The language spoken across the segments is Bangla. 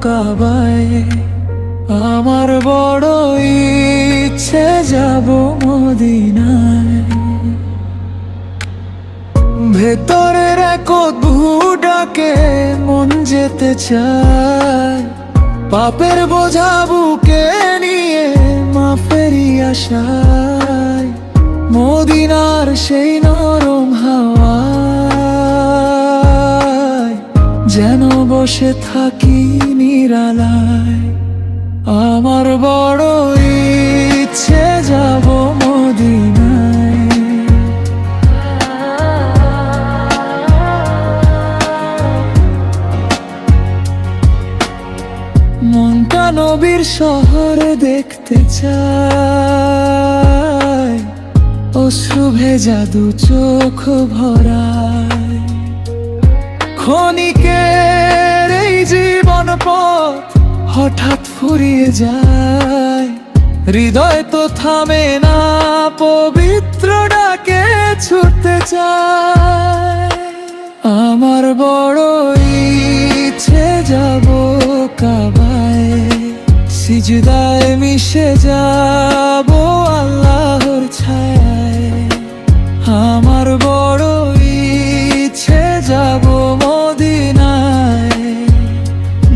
কাবায়। আমার বড় ইচ্ছে যাব মদিনায়। ভেতরের এক অদ্ভুত ডাকে মন যেতে চায়। পাপের বোঝা বুকে নিয়ে মাফেরই আশায় মদিনার সেই নরম হাওয়ায় যেন বসে থাকি নিরালায়। আমার বড় ইচ্ছে যাব মদিনায়। মনটা নবীর শহরে দেখতে চায়। অশ্রু ভেজা দু চোখ ভরায়। ক্ষণিকের এই জীবন পথ হঠাৎ ফুরিয়ে যায়। হৃদয় তো থামে না, পবিত্র ডাকে ছুটতে চায়। আমার বড় ইচ্ছে যাব কাবায়। সিজদায় মিশে যাব আল্লাহর ছায়ায়। আমার বড় ইচ্ছে যাব মদিনায়।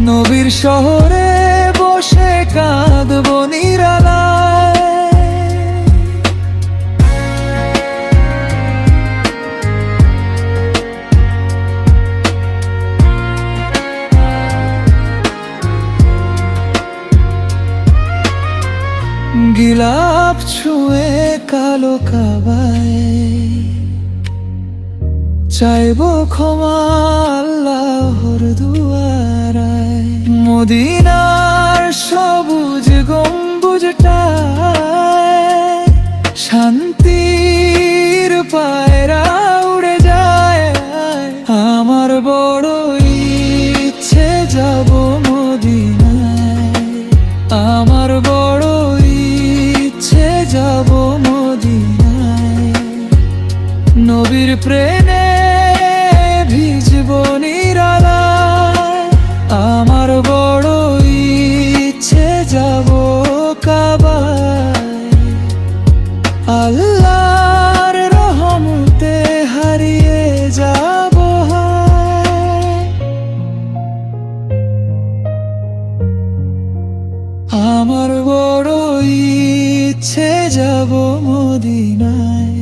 নবীর শহরে বসে কাঁদব নিরালায়। গিলাপ ছুঁয়ে কালো কাবায়। চাইব ক্ষমা আল্লাহর দুয়ারায়। মদিনার সবুজ গম্বুজটায় শান্তির পায়রা উড়ে যায়। আমার বড় ইচ্ছে যাব মদিনায়। আমার বড় ইচ্ছে যাব মদিনায়। নবীর প্রেমে ভিজব নিরালায়। আমার বড় ইচ্ছে যাব কাবায়। আল্লাহর রহমতে হারিয়ে যাব। আমার বড় ইচ্ছে যাব মদিনায়।